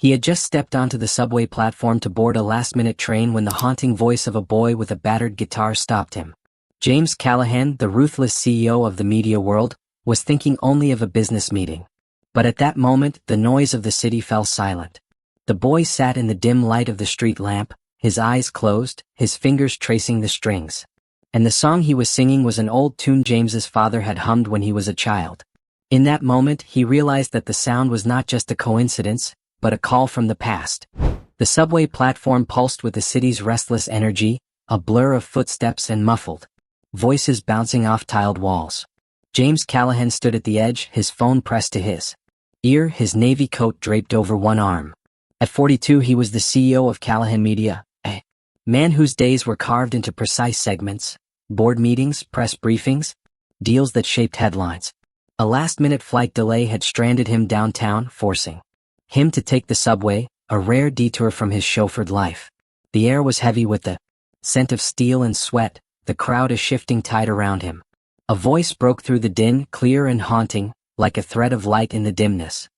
He had just stepped onto the subway platform to board a last-minute train when the haunting voice of a boy with a battered guitar stopped him. James Callahan, the ruthless CEO of the media world, was thinking only of a business meeting. But at that moment, the noise of the city fell silent. The boy sat in the dim light of the street lamp, his eyes closed, his fingers tracing the strings. And the song he was singing was an old tune James's father had hummed when he was a child. In that moment, he realized that the sound was not just a coincidence, but a call from the past. The subway platform pulsed with the city's restless energy, a blur of footsteps and muffled voices bouncing off tiled walls. James Callahan stood at the edge, his phone pressed to his ear, his navy coat draped over one arm. At 42, he was the CEO of Callahan Media, a man whose days were carved into precise segments, board meetings, press briefings, deals that shaped headlines. A last-minute flight delay had stranded him downtown, forcing him to take the subway, a rare detour from his chauffeured life. The air was heavy with the scent of steel and sweat, the crowd a shifting tide around him. A voice broke through the din, clear and haunting, like a thread of light in the dimness.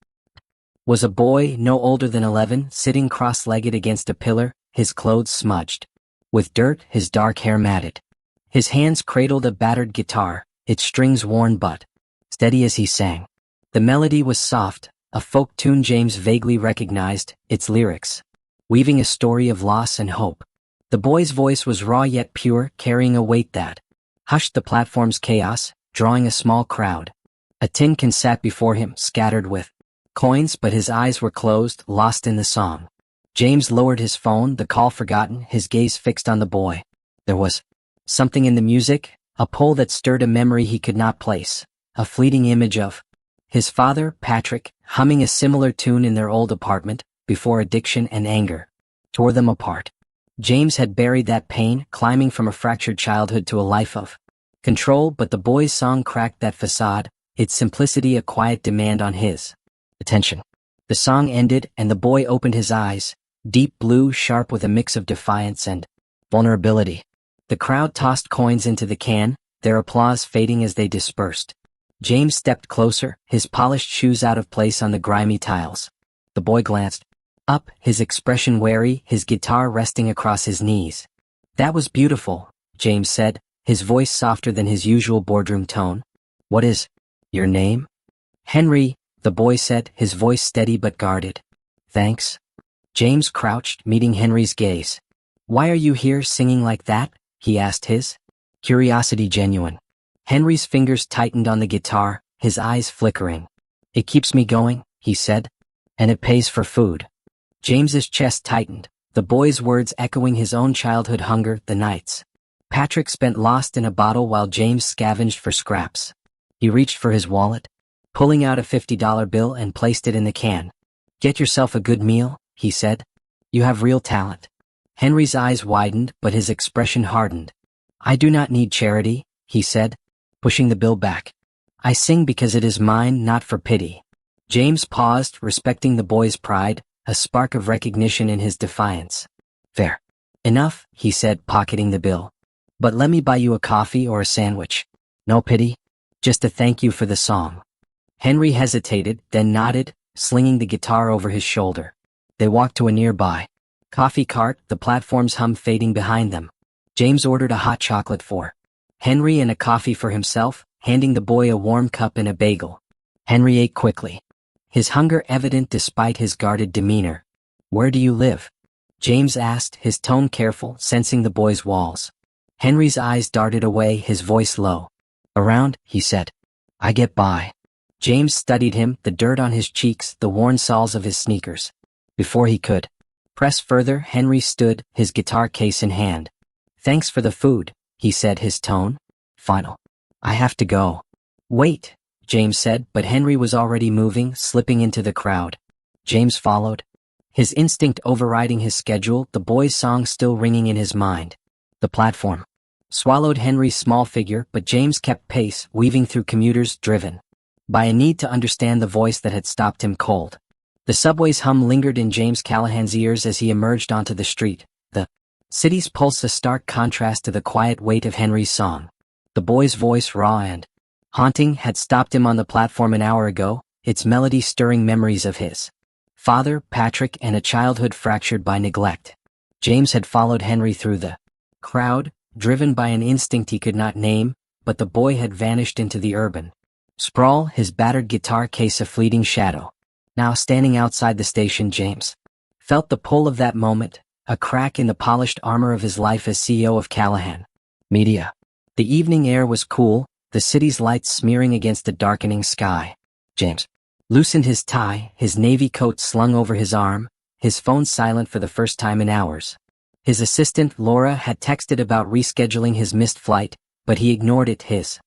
Was a boy, no older than 11, sitting cross-legged against a pillar, his clothes smudged with dirt, his dark hair matted. His hands cradled a battered guitar, its strings worn but steady as he sang. The melody was soft, a folk tune James vaguely recognized, its lyrics weaving a story of loss and hope. The boy's voice was raw yet pure, carrying a weight that hushed the platform's chaos, drawing a small crowd. A tin can sat before him, scattered with coins, but his eyes were closed, lost in the song. James lowered his phone, the call forgotten, his gaze fixed on the boy. There was something in the music, a pull that stirred a memory he could not place, a fleeting image of his father, Patrick, humming a similar tune in their old apartment, before addiction and anger tore them apart. James had buried that pain, climbing from a fractured childhood to a life of control, but the boy's song cracked that facade, its simplicity a quiet demand on his attention. The song ended, and the boy opened his eyes, deep blue, sharp with a mix of defiance and vulnerability. The crowd tossed coins into the can, their applause fading as they dispersed. James stepped closer, his polished shoes out of place on the grimy tiles. The boy glanced up, his expression wary, his guitar resting across his knees. "That was beautiful," James said, his voice softer than his usual boardroom tone. "What is your name?" "Henry," the boy said, his voice steady but guarded. "Thanks." James crouched, meeting Henry's gaze. "Why are you here singing like that?" he asked, his curiosity genuine. Henry's fingers tightened on the guitar, his eyes flickering. "It keeps me going," he said. "And it pays for food." James's chest tightened, the boy's words echoing his own childhood hunger, the nights Patrick spent lost in a bottle while James scavenged for scraps. He reached for his wallet, pulling out a $50 bill and placed it in the can. "Get yourself a good meal," he said. "You have real talent." Henry's eyes widened, but his expression hardened. "I do not need charity," he said, pushing the bill back. "I sing because it is mine, not for pity." James paused, respecting the boy's pride, a spark of recognition in his defiance. "Fair enough," he said, pocketing the bill. "But let me buy you a coffee or a sandwich. No pity, just a thank you for the song." Henry hesitated, then nodded, slinging the guitar over his shoulder. They walked to a nearby coffee cart, the platform's hum fading behind them. James ordered a hot chocolate for Henry and a coffee for himself, handing the boy a warm cup and a bagel. Henry ate quickly, his hunger evident despite his guarded demeanor. "Where do you live?" James asked, his tone careful, sensing the boy's walls. Henry's eyes darted away, his voice low. "Around," he said. "I get by." James studied him, the dirt on his cheeks, the worn soles of his sneakers. Before he could press further, Henry stood, his guitar case in hand. "Thanks for the food," he said, his tone final. "I have to go." "Wait," James said, but Henry was already moving, slipping into the crowd. James followed, his instinct overriding his schedule, the boy's song still ringing in his mind. The platform swallowed Henry's small figure, but James kept pace, weaving through commuters driven by a need to understand the voice that had stopped him cold. The subway's hum lingered in James Callahan's ears as he emerged onto the street, the city's pulse a stark contrast to the quiet weight of Henry's song. The boy's voice, raw and haunting, had stopped him on the platform an hour ago, its melody stirring memories of his Father, Patrick, and a childhood fractured by neglect. James had followed Henry through the crowd, driven by an instinct he could not name, but the boy had vanished into the urban sprawl, his battered guitar case a fleeting shadow. Now standing outside the station, James felt the pull of that moment, a crack in the polished armor of his life as CEO of Callahan Media. The evening air was cool, the city's lights smearing against the darkening sky. James loosened his tie, his navy coat slung over his arm, his phone silent for the first time in hours. His assistant, Laura, had texted about rescheduling his missed flight, but he ignored it. His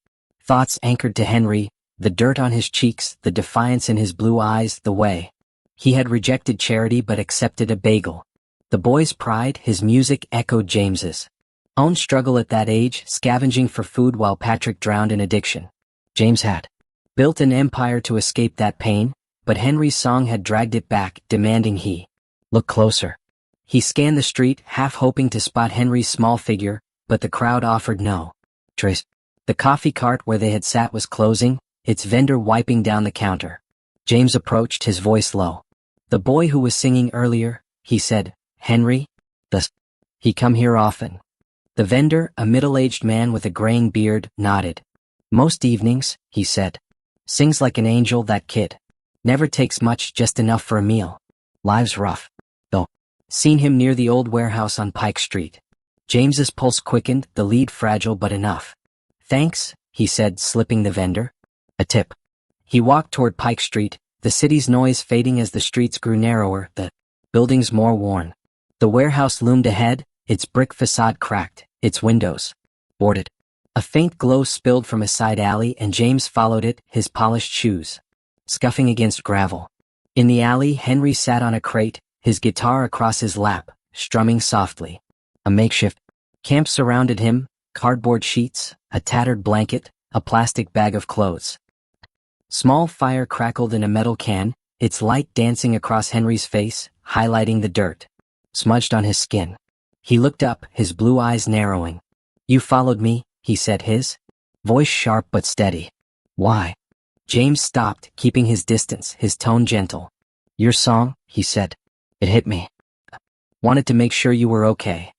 thoughts anchored to Henry, the dirt on his cheeks, the defiance in his blue eyes, the way he had rejected charity but accepted a bagel. The boy's pride, his music, echoed James's own struggle at that age, scavenging for food while Patrick drowned in addiction. James had built an empire to escape that pain, but Henry's song had dragged it back, demanding he look closer. He scanned the street, half hoping to spot Henry's small figure, but the crowd offered no trace. The coffee cart where they had sat was closing, its vendor wiping down the counter. James approached, his voice low. "The boy who was singing earlier," he said. "Henry? He come here often?" The vendor, a middle-aged man with a graying beard, nodded. "Most evenings," he said. "Sings like an angel, that kid. Never takes much, just enough for a meal. Life's rough, though." Seen him near the old warehouse on Pike Street. James's pulse quickened, the lead fragile but enough. "Thanks," he said, slipping the vendor a tip. He walked toward Pike Street, the city's noise fading as the streets grew narrower, the buildings more worn. The warehouse loomed ahead, its brick facade cracked, its windows boarded. A faint glow spilled from a side alley and James followed it, his polished shoes scuffing against gravel. In the alley, Henry sat on a crate, his guitar across his lap, strumming softly. A makeshift camp surrounded him, cardboard sheets, a tattered blanket, a plastic bag of clothes. Small fire crackled in a metal can, its light dancing across Henry's face, highlighting the dirt smudged on his skin. He looked up, his blue eyes narrowing. "You followed me," he said, his voice sharp but steady. "Why?" James stopped, keeping his distance, his tone gentle. "Your song," he said. "It hit me. Wanted to make sure you were okay."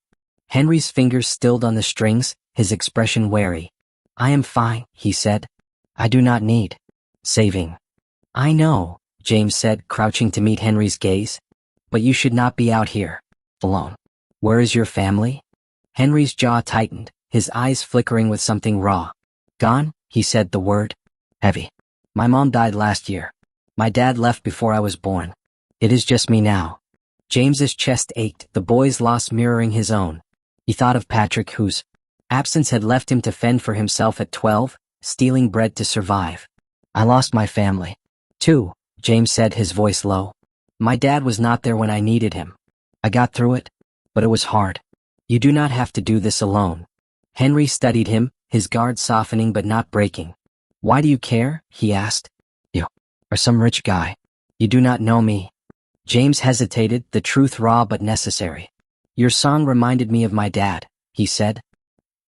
Henry's fingers stilled on the strings, his expression wary. "I am fine," he said. "I do not need saving." "I know," James said, crouching to meet Henry's gaze. "But you should not be out here alone. Where is your family?" Henry's jaw tightened, his eyes flickering with something raw. "Gone," he said, the word heavy. "My mom died last year. My dad left before I was born. It is just me now." James's chest ached, the boy's loss mirroring his own. He thought of Patrick, whose absence had left him to fend for himself at 12, stealing bread to survive. "I lost my family, too," James said, his voice low. "My dad was not there when I needed him. I got through it, but it was hard. You do not have to do this alone." Henry studied him, his guard softening but not breaking. "Why do you care?" he asked. "You are some rich guy. You do not know me." James hesitated, the truth raw but necessary. "Your song reminded me of my dad," he said.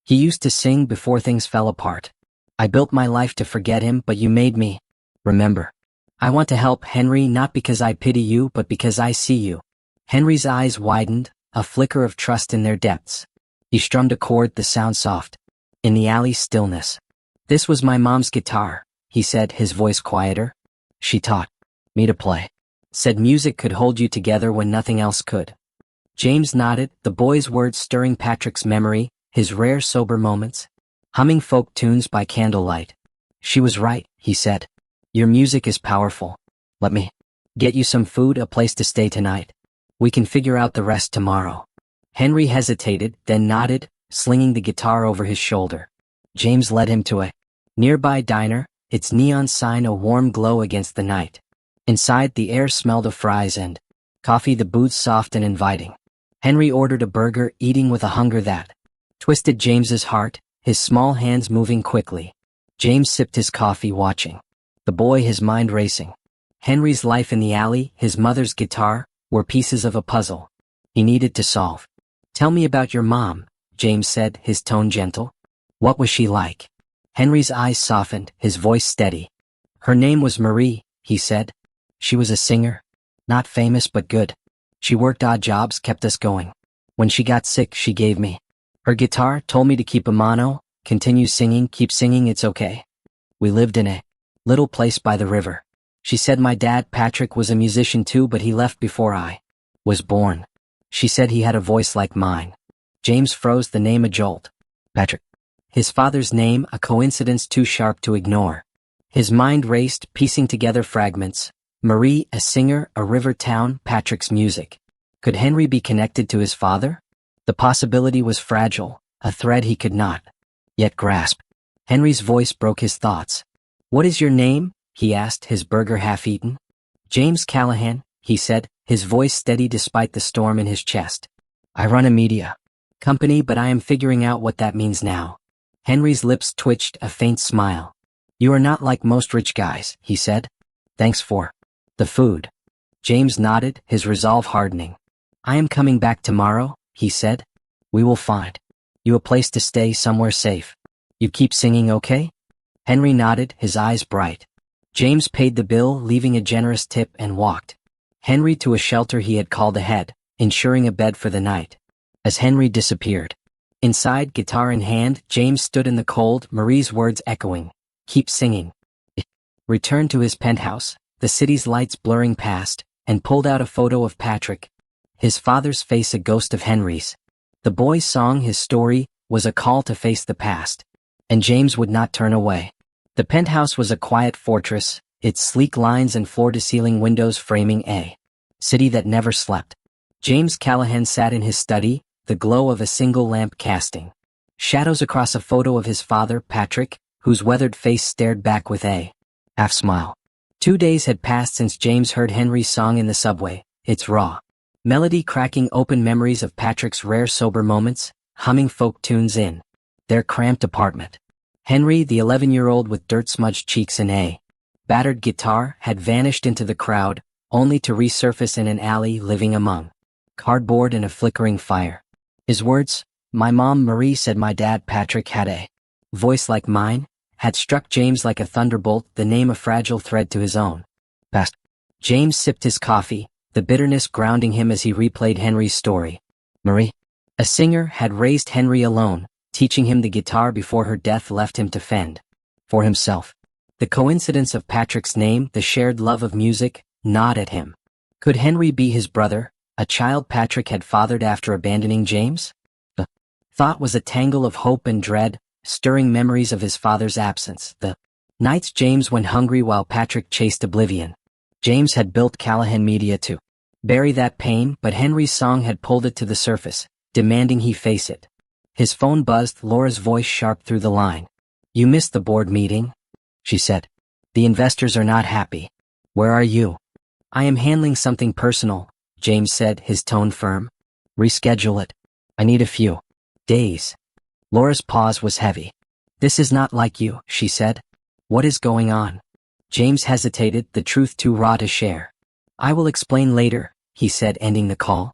"He used to sing before things fell apart. I built my life to forget him, but you made me remember. I want to help, Henry, not because I pity you, but because I see you." Henry's eyes widened, a flicker of trust in their depths. He strummed a chord, the sound soft. In the alley stillness. "This was my mom's guitar," he said, his voice quieter. "She taught me to play. Said music could hold you together when nothing else could." James nodded, the boy's words stirring Patrick's memory, his rare sober moments. Humming folk tunes by candlelight. "She was right," he said. "Your music is powerful. Let me get you some food, a place to stay tonight. We can figure out the rest tomorrow." Henry hesitated, then nodded, slinging the guitar over his shoulder. James led him to a nearby diner, its neon sign a warm glow against the night. Inside, the air smelled of fries and coffee, the booths soft and inviting. Henry ordered a burger, eating with a hunger that twisted James's heart, his small hands moving quickly. James sipped his coffee, watching the boy, his mind racing. Henry's life in the alley, his mother's guitar, were pieces of a puzzle he needed to solve. "Tell me about your mom," James said, his tone gentle. "What was she like?" Henry's eyes softened, his voice steady. "Her name was Marie," he said. "She was a singer. Not famous but good. She worked odd jobs, kept us going. When she got sick, she gave me her guitar, told me to keep a mono, continue singing, keep singing, it's okay. We lived in a little place by the river. She said my dad, Patrick, was a musician too, but he left before I was born. She said he had a voice like mine. James froze, the name a jolt. Patrick. His father's name, a coincidence too sharp to ignore. His mind raced, piecing together fragments. Marie, a singer, a river town, Patrick's music. Could Henry be connected to his father? The possibility was fragile, a thread he could not yet grasp. Henry's voice broke his thoughts. What is your name? He asked, his burger half-eaten. James Callahan, he said, his voice steady despite the storm in his chest. I run a media company, but I am figuring out what that means now. Henry's lips twitched, a faint smile. You are not like most rich guys, he said. Thanks for the food. James nodded, his resolve hardening. I am coming back tomorrow, he said. We will find you a place to stay, somewhere safe. You keep singing, okay? Henry nodded, his eyes bright. James paid the bill, leaving a generous tip, and walked Henry to a shelter he had called ahead, ensuring a bed for the night. As Henry disappeared, inside, guitar in hand, James stood in the cold, Marie's words echoing. Keep singing. Returned to his penthouse, the city's lights blurring past, and pulled out a photo of Patrick, his father's face a ghost of Henry's. The boy's song, his story, was a call to face the past. And James would not turn away. The penthouse was a quiet fortress, its sleek lines and floor-to-ceiling windows framing a city that never slept. James Callahan sat in his study, the glow of a single lamp casting shadows across a photo of his father, Patrick, whose weathered face stared back with a half-smile. 2 days had passed since James heard Henry's song in the subway, its raw melody cracking open memories of Patrick's rare sober moments, humming folk tunes in their cramped apartment. Henry, the 11-year-old with dirt-smudged cheeks and a battered guitar, had vanished into the crowd, only to resurface in an alley living among cardboard and a flickering fire. His words, my mom Marie said my dad Patrick had a voice like mine, had struck James like a thunderbolt, the name a fragile thread to his own past. James sipped his coffee, the bitterness grounding him as he replayed Henry's story. Marie, a singer, had raised Henry alone, teaching him the guitar before her death left him to fend for himself. The coincidence of Patrick's name, the shared love of music, gnawed at him. Could Henry be his brother, a child Patrick had fathered after abandoning James? The thought was a tangle of hope and dread, stirring memories of his father's absence. The nights James went hungry while Patrick chased oblivion. James had built Callahan Media to bury that pain, but Henry's song had pulled it to the surface, demanding he face it. His phone buzzed, Laura's voice sharp through the line. You missed the board meeting? She said. The investors are not happy. Where are you? I am handling something personal, James said, his tone firm. Reschedule it. I need a few days. Laura's pause was heavy. This is not like you, she said. What is going on? James hesitated, the truth too raw to share. I will explain later, he said, ending the call.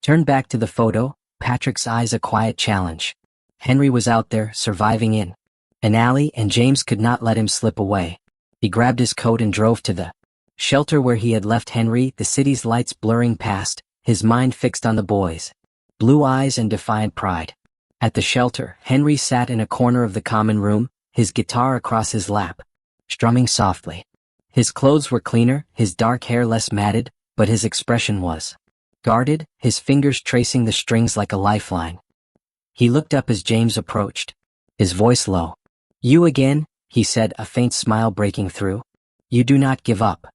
Turned back to the photo, Patrick's eyes a quiet challenge. Henry was out there, surviving in an alley, and James could not let him slip away. He grabbed his coat and drove to the shelter where he had left Henry, the city's lights blurring past, his mind fixed on the boys. Blue eyes and defiant pride. At the shelter, Henry sat in a corner of the common room, his guitar across his lap, strumming softly. His clothes were cleaner, his dark hair less matted, but his expression was guarded, his fingers tracing the strings like a lifeline. He looked up as James approached, his voice low. You again, he said, a faint smile breaking through. You do not give up.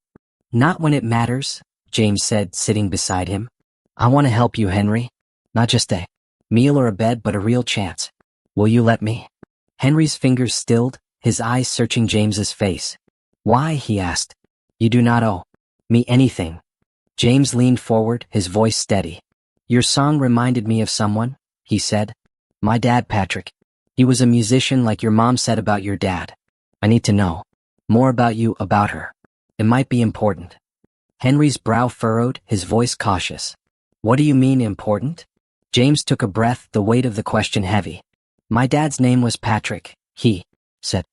Not when it matters, James said, sitting beside him. I want to help you, Henry. Not just a meal or a bed, but a real chance. Will you let me? Henry's fingers stilled, his eyes searching James's face. Why, he asked. You do not owe me anything. James leaned forward, his voice steady. Your song reminded me of someone, he said. My dad, Patrick. He was a musician like your mom said about your dad. I need to know more about you, about her. It might be important. Henry's brow furrowed, his voice cautious. What do you mean important? James took a breath, the weight of the question heavy. My dad's name was Patrick, he said.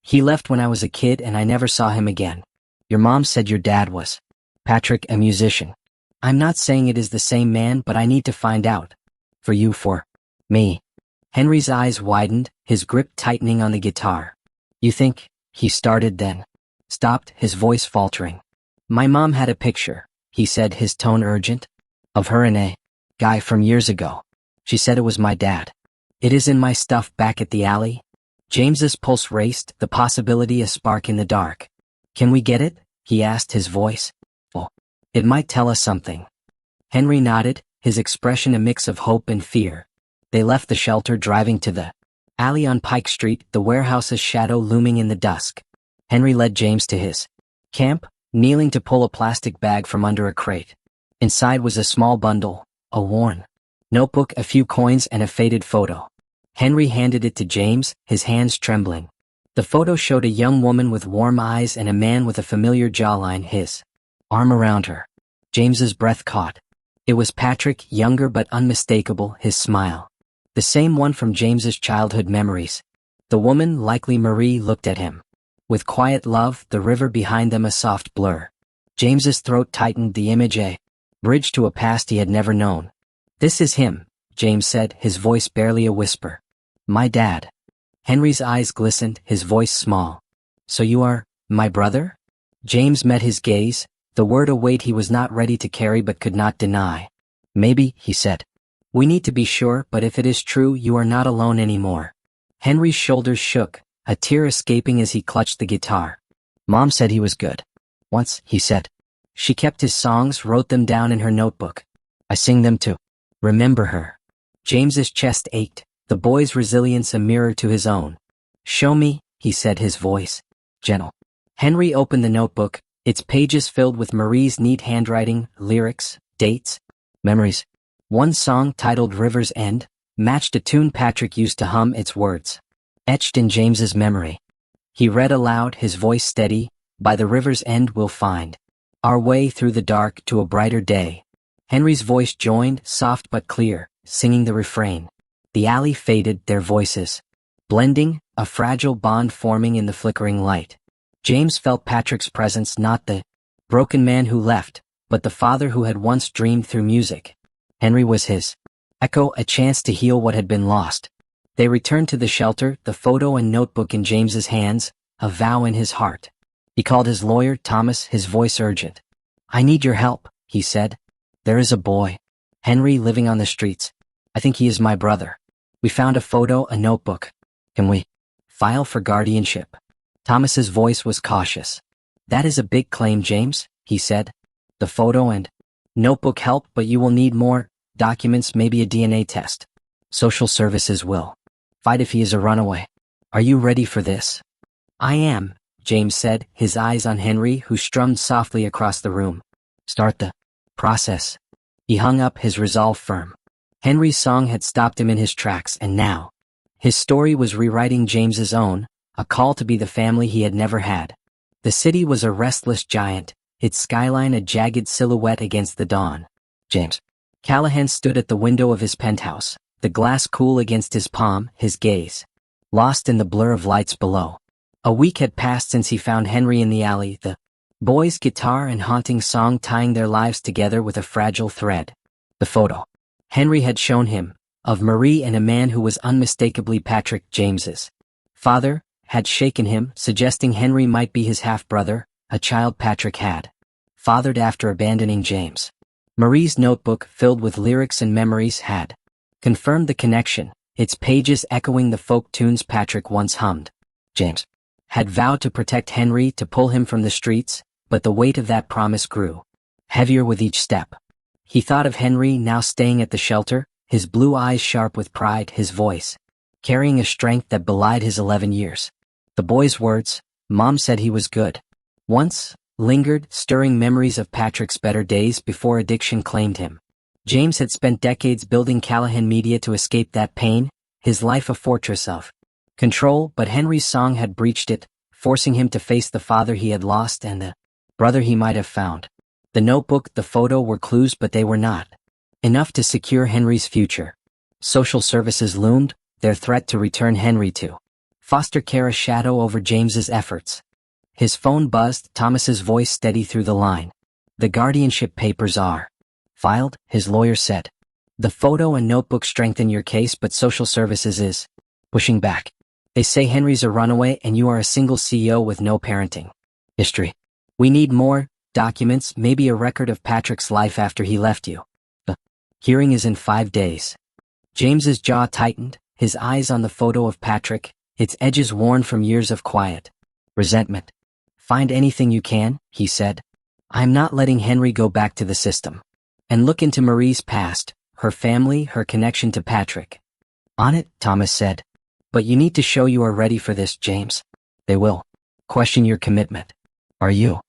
He left when I was a kid and I never saw him again. Your mom said your dad was Patrick, a musician. I'm not saying it is the same man, but I need to find out. For me. Henry's eyes widened, his grip tightening on the guitar. You think, he started then. Stopped, his voice faltering. My mom had a picture, he said, his tone urgent, of her and a guy from years ago. She said it was my dad. It is in my stuff back at the alley. James's pulse raced, the possibility a spark in the dark. Can we get it? He asked, his voice. Oh, it might tell us something. Henry nodded, his expression a mix of hope and fear. They left the shelter, driving to the alley on Pike Street, the warehouse's shadow looming in the dusk. Henry led James to his camp, kneeling to pull a plastic bag from under a crate. Inside was a small bundle, a worn notebook, a few coins, and a faded photo. Henry handed it to James, his hands trembling. The photo showed a young woman with warm eyes and a man with a familiar jawline, his arm around her. James's breath caught. It was Patrick, younger but unmistakable, his smile. The same one from James's childhood memories. The woman, likely Marie, looked at him. With quiet love, the river behind them a soft blur. James's throat tightened, the image a bridge to a past he had never known. This is him, James said, his voice barely a whisper. My dad. Henry's eyes glistened, his voice small. So you are my brother? James met his gaze, the word a weight he was not ready to carry but could not deny. Maybe, he said. We need to be sure, but if it is true, you are not alone anymore. Henry's shoulders shook, a tear escaping as he clutched the guitar. Mom said he was good. Once, he said. She kept his songs, wrote them down in her notebook. I sing them to remember her. James's chest ached, the boy's resilience a mirror to his own. Show me, he said, his voice gentle. Henry opened the notebook, its pages filled with Marie's neat handwriting, lyrics, dates, memories. One song, titled River's End, matched a tune Patrick used to hum, its words etched in James's memory. He read aloud, his voice steady, by the river's end we'll find our way through the dark to a brighter day. Henry's voice joined, soft but clear, singing the refrain. The alley faded, their voices blending, a fragile bond forming in the flickering light. James felt Patrick's presence, not the broken man who left, but the father who had once dreamed through music. Henry was his echo, a chance to heal what had been lost. They returned to the shelter, the photo and notebook in James's hands, a vow in his heart. He called his lawyer, Thomas, his voice urgent. I need your help, he said. There is a boy, Henry, living on the streets. I think he is my brother. We found a photo, a notebook. Can we file for guardianship? Thomas's voice was cautious. That is a big claim, James, he said. The photo and notebook help, but you will need more documents, maybe a DNA test. Social services will fight if he is a runaway. Are you ready for this? I am, James said, his eyes on Henry, who strummed softly across the room. Start the process. He hung up, his resolve firm. Henry's song had stopped him in his tracks, and now his story was rewriting James's own, a call to be the family he had never had. The city was a restless giant, its skyline a jagged silhouette against the dawn. James Callahan stood at the window of his penthouse, the glass cool against his palm, his gaze lost in the blur of lights below. A week had passed since he found Henry in the alley, the boy's guitar and haunting song tying their lives together with a fragile thread. The photo Henry had shown him, of Marie and a man who was unmistakably Patrick, James's father, had shaken him, suggesting Henry might be his half-brother, a child Patrick had fathered after abandoning James. Marie's notebook, filled with lyrics and memories, had confirmed the connection, its pages echoing the folk tunes Patrick once hummed. James had vowed to protect Henry, to pull him from the streets, but the weight of that promise grew heavier with each step. He thought of Henry, now staying at the shelter, his blue eyes sharp with pride, his voice carrying a strength that belied his 11 years. The boy's words, Mom said he was good, once lingered, stirring memories of Patrick's better days before addiction claimed him. James had spent decades building Callahan Media to escape that pain, his life a fortress of control, but Henry's song had breached it, forcing him to face the father he had lost and the brother he might have found. The notebook, the photo were clues, but they were not enough to secure Henry's future. Social services loomed, their threat to return Henry to foster care a shadow over James's efforts. His phone buzzed, Thomas's voice steady through the line. The guardianship papers are filed, his lawyer said. The photo and notebook strengthen your case, but social services is pushing back. They say Henry's a runaway and you are a single CEO with no parenting history. We need more documents, maybe a record of Patrick's life after he left you. The hearing is in 5 days. James's jaw tightened, his eyes on the photo of Patrick, its edges worn from years of quiet resentment. Find anything you can, he said. I'm not letting Henry go back to the system. And look into Marie's past, her family, her connection to Patrick. On it, Thomas said. But you need to show you are ready for this, James. They will question your commitment. Are you?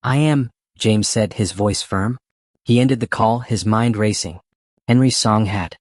I am, James said, his voice firm. He ended the call, his mind racing. Henry's song had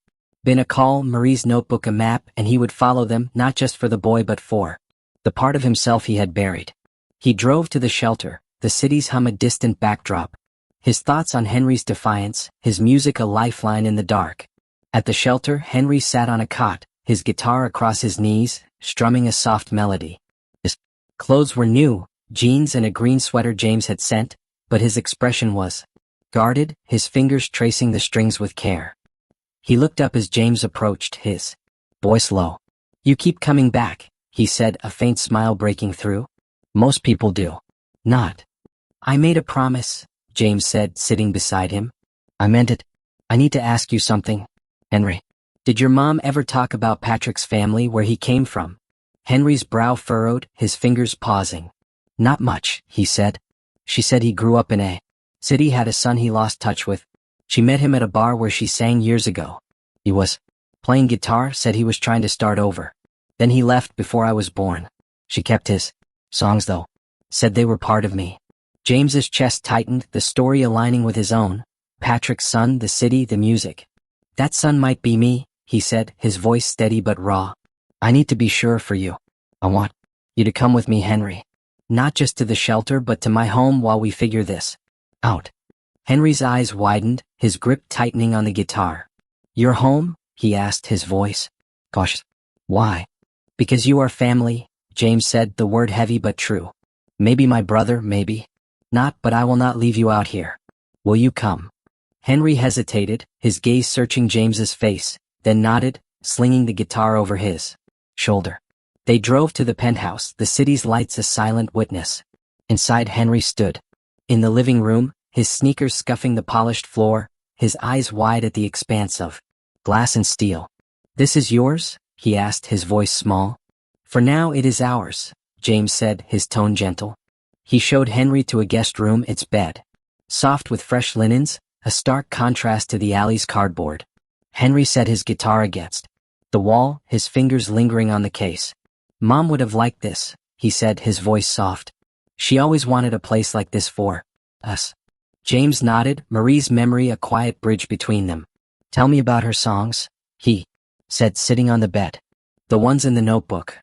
been a call, Marie's notebook a map, and he would follow them, not just for the boy but for the part of himself he had buried. He drove to the shelter, the city's hum a distant backdrop. His thoughts on Henry's defiance, his music a lifeline in the dark. At the shelter, Henry sat on a cot, his guitar across his knees, strumming a soft melody. His clothes were new, jeans and a green sweater James had sent, but his expression was guarded, his fingers tracing the strings with care. He looked up as James approached, his voice low. You keep coming back, he said, a faint smile breaking through. Most people do. Not. I made a promise, James said, sitting beside him. I meant it. I need to ask you something, Henry. Did your mom ever talk about Patrick's family, where he came from? Henry's brow furrowed, his fingers pausing. Not much, he said. She said he grew up in a city, had a son he lost touch with. She met him at a bar where she sang years ago. He was playing guitar, said he was trying to start over. Then he left before I was born. She kept his songs though. Said they were part of me. James's chest tightened, the story aligning with his own. Patrick's son, the city, the music. That son might be me, he said, his voice steady but raw. I need to be sure for you. I want you to come with me, Henry. Not just to the shelter but to my home while we figure this out. Henry's eyes widened, his grip tightening on the guitar. Your home? He asked, his voice cautious. Why? Because you are family, James said, the word heavy but true. Maybe my brother, maybe not, but I will not leave you out here. Will you come? Henry hesitated, his gaze searching James's face, then nodded, slinging the guitar over his shoulder. They drove to the penthouse, the city's lights a silent witness. Inside, Henry stood in the living room, his sneakers scuffing the polished floor, his eyes wide at the expanse of glass and steel. This is yours? He asked, his voice small. For now it is ours, James said, his tone gentle. He showed Henry to a guest room, its bed soft with fresh linens, a stark contrast to the alley's cardboard. Henry set his guitar against the wall, his fingers lingering on the case. Mom would have liked this, he said, his voice soft. She always wanted a place like this for us. James nodded, Marie's memory a quiet bridge between them. Tell me about her songs, he said, sitting on the bed. The ones in the notebook.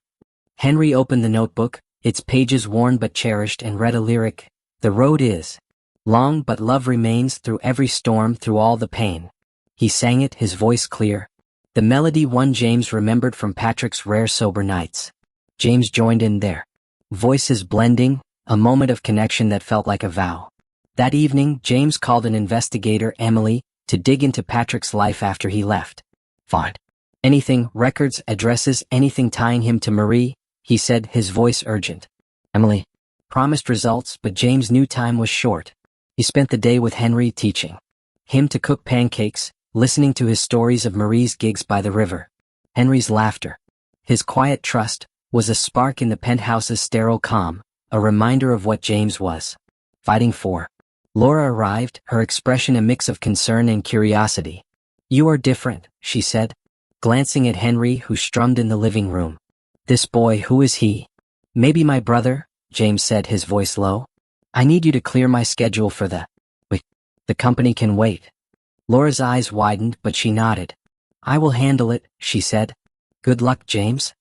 Henry opened the notebook, its pages worn but cherished, and read a lyric. The road is long, but love remains through every storm, through all the pain. He sang it, his voice clear. The melody one James remembered from Patrick's rare sober nights. James joined in there. Voices blending, a moment of connection that felt like a vow. That evening, James called an investigator, Emily, to dig into Patrick's life after he left. Find anything, records, addresses, anything tying him to Marie, he said, his voice urgent. Emily promised results, but James knew time was short. He spent the day with Henry, teaching him to cook pancakes, listening to his stories of Marie's gigs by the river. Henry's laughter, his quiet trust, was a spark in the penthouse's sterile calm, a reminder of what James was fighting for. Laura arrived, her expression a mix of concern and curiosity. You are different, she said, glancing at Henry, who strummed in the living room. This boy, who is he? Maybe my brother, James said, his voice low. I need you to clear my schedule for the company can wait. Laura's eyes widened, but she nodded. I will handle it, she said. Good luck, James.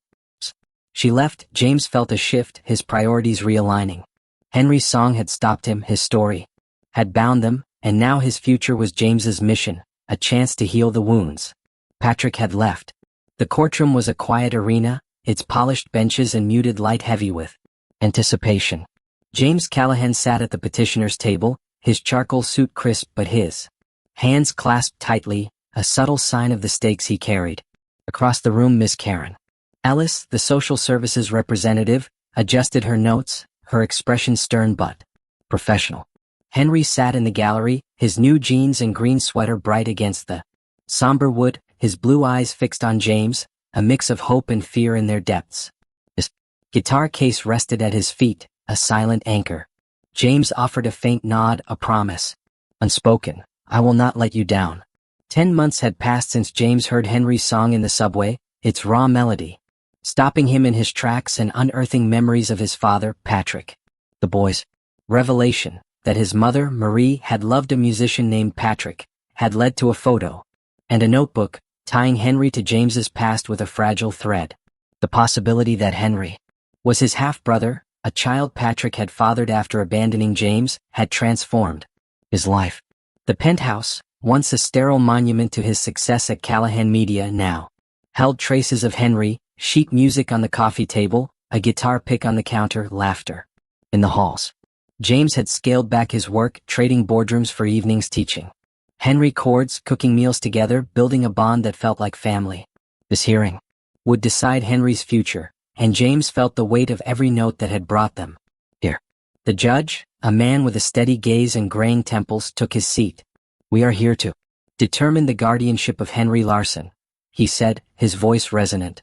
She left. James felt a shift, his priorities realigning. Henry's song had stopped him, his story had bound them, and now his future was James's mission, a chance to heal the wounds. Patrick had left. The courtroom was a quiet arena, its polished benches and muted light heavy with anticipation. James Callahan sat at the petitioner's table, his charcoal suit crisp but his hands clasped tightly, a subtle sign of the stakes he carried. Across the room, Miss Karen Ellis, the social services representative, adjusted her notes, her expression stern but professional. Henry sat in the gallery, his new jeans and green sweater bright against the somber wood, his blue eyes fixed on James, a mix of hope and fear in their depths. His guitar case rested at his feet, a silent anchor. James offered a faint nod, a promise. Unspoken, I will not let you down. 10 months had passed since James heard Henry's song in the subway, its raw melody, stopping him in his tracks and unearthing memories of his father, Patrick. The boy's revelation that his mother, Marie, had loved a musician named Patrick, had led to a photo and a notebook, tying Henry to James's past with a fragile thread. The possibility that Henry was his half-brother, a child Patrick had fathered after abandoning James, had transformed his life. The penthouse, once a sterile monument to his success at Callahan Media, now held traces of Henry, sheet music on the coffee table, a guitar pick on the counter, laughter in the halls. James had scaled back his work, trading boardrooms for evenings teaching Henry chords, cooking meals together, building a bond that felt like family. This hearing would decide Henry's future, and James felt the weight of every note that had brought them here. The judge, a man with a steady gaze and graying temples, took his seat. We are here to determine the guardianship of Henry Larson, he said, his voice resonant.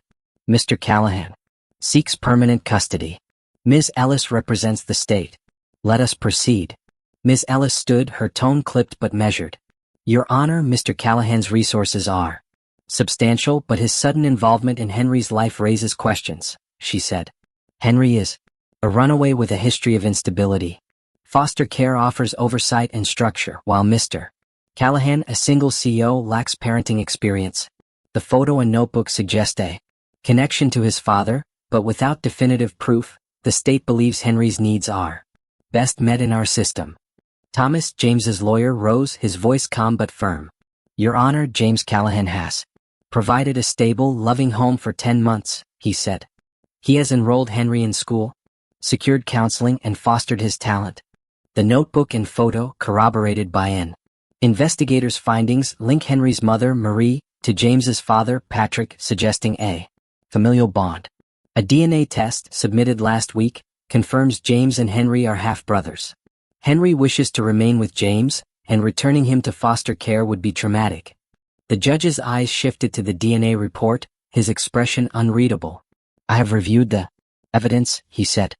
Mr. Callahan seeks permanent custody. Ms. Ellis represents the state. Let us proceed. Ms. Ellis stood, her tone clipped but measured. Your Honor, Mr. Callahan's resources are substantial, but his sudden involvement in Henry's life raises questions, she said. Henry is a runaway with a history of instability. Foster care offers oversight and structure, while Mr. Callahan, a single CEO, lacks parenting experience. The photo and notebook suggest a connection to his father, but without definitive proof, the state believes Henry's needs are best met in our system. Thomas, James's lawyer, rose, his voice calm but firm. Your Honor, James Callahan has provided a stable, loving home for 10 months, he said. He has enrolled Henry in school, secured counseling, and fostered his talent. The notebook and photo, corroborated by an investigator's findings, link Henry's mother, Marie, to James's father, Patrick, suggesting a familial bond. A DNA test, submitted last week, confirms James and Henry are half-brothers. Henry wishes to remain with James, and returning him to foster care would be traumatic. The judge's eyes shifted to the DNA report, his expression unreadable. I have reviewed the evidence, he said.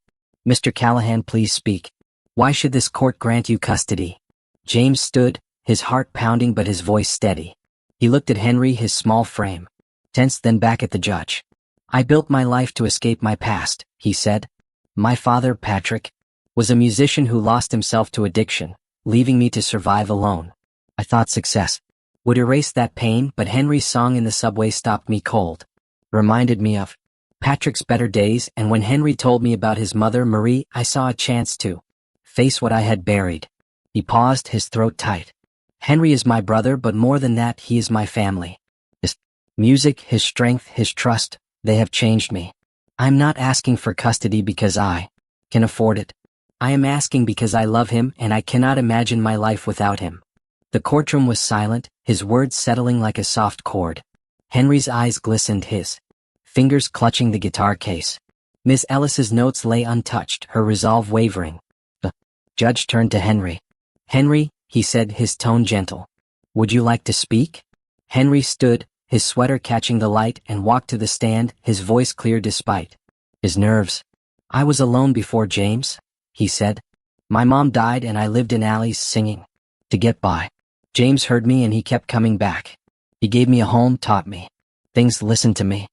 Mr. Callahan, please speak. Why should this court grant you custody? James stood, his heart pounding but his voice steady. He looked at Henry, his small frame tense, then back at the judge. I built my life to escape my past, he said. My father, Patrick, was a musician who lost himself to addiction, leaving me to survive alone. I thought success would erase that pain, but Henry's song in the subway stopped me cold. Reminded me of Patrick's better days, and when Henry told me about his mother, Marie, I saw a chance to face what I had buried. He paused, his throat tight. Henry is my brother, but more than that, he is my family. His music, his strength, his trust, they have changed me. I'm not asking for custody because I can afford it. I am asking because I love him and I cannot imagine my life without him. The courtroom was silent, his words settling like a soft chord. Henry's eyes glistened, his fingers clutching the guitar case. Miss Ellis's notes lay untouched, her resolve wavering. The judge turned to Henry. Henry, he said, his tone gentle. Would you like to speak? Henry stood, his sweater catching the light, and walked to the stand, his voice clear despite his nerves. I was alone before James, he said. My mom died and I lived in alleys singing to get by. James heard me and he kept coming back. He gave me a home, taught me things, listened to me.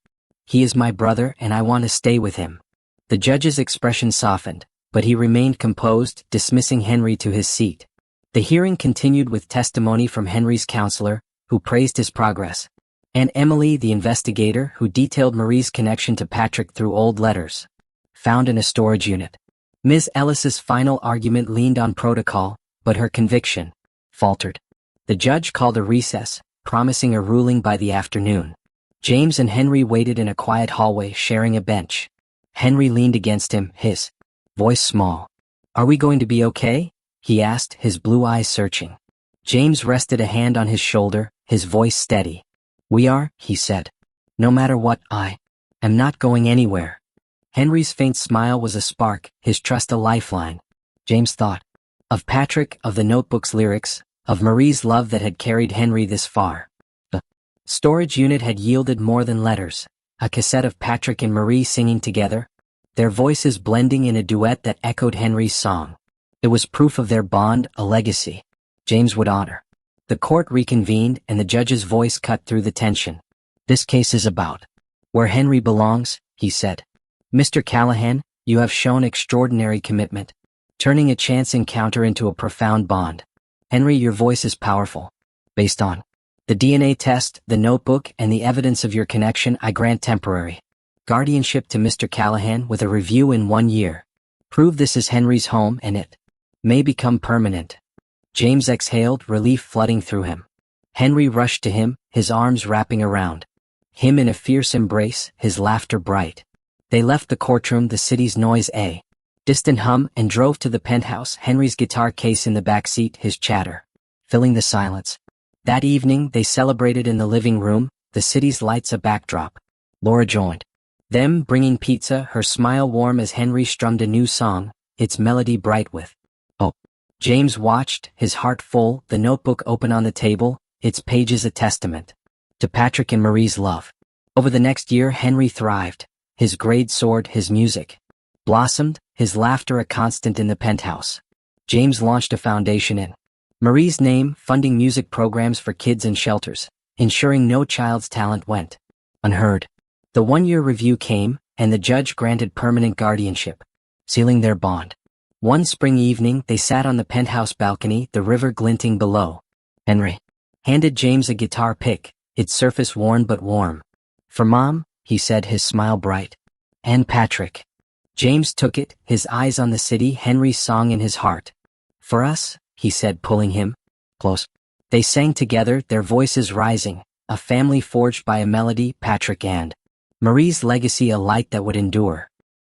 He is my brother and I want to stay with him. The judge's expression softened, but he remained composed, dismissing Henry to his seat. The hearing continued with testimony from Henry's counselor, who praised his progress, and Emily, the investigator, who detailed Marie's connection to Patrick through old letters found in a storage unit. Ms. Ellis's final argument leaned on protocol, but her conviction faltered. The judge called a recess, promising a ruling by the afternoon. James and Henry waited in a quiet hallway, sharing a bench. Henry leaned against him, his voice small. Are we going to be okay? he asked, his blue eyes searching. James rested a hand on his shoulder, his voice steady. We are, he said. No matter what, I am not going anywhere. Henry's faint smile was a spark, his trust a lifeline. James thought of Patrick, of the notebook's lyrics, of Marie's love that had carried Henry this far. The storage unit had yielded more than letters, a cassette of Patrick and Marie singing together, their voices blending in a duet that echoed Henry's song. It was proof of their bond, a legacy James would honor. The court reconvened and the judge's voice cut through the tension. This case is about where Henry belongs, he said. Mr. Callahan, you have shown extraordinary commitment, turning a chance encounter into a profound bond. Henry, your voice is powerful. Based on the DNA test, the notebook, and the evidence of your connection, I grant temporary guardianship to Mr. Callahan with a review in 1 year. Prove this is Henry's home and it may become permanent. James exhaled, relief flooding through him. Henry rushed to him, his arms wrapping around him in a fierce embrace, his laughter bright. They left the courtroom, the city's noise a distant hum, and drove to the penthouse, Henry's guitar case in the back seat, his chatter filling the silence. That evening they celebrated in the living room, the city's lights a backdrop. Laura joined them, bringing pizza, her smile warm as Henry strummed a new song, its melody bright with hope. James watched, his heart full, the notebook open on the table, its pages a testament to Patrick and Marie's love. Over the next year Henry thrived. His grades soared, his music blossomed, his laughter a constant in the penthouse. James launched a foundation in Marie's name, funding music programs for kids and shelters, ensuring no child's talent went unheard. The 1-year review came, and the judge granted permanent guardianship, sealing their bond. One spring evening they sat on the penthouse balcony, the river glinting below. Henry handed James a guitar pick, its surface worn but warm. For Mom, he said, his smile bright. And Patrick. James took it, his eyes on the city, Henry's song in his heart. For us, he said, pulling him close. They sang together, their voices rising, a family forged by a melody, Patrick and Marie's legacy, a light that would endure.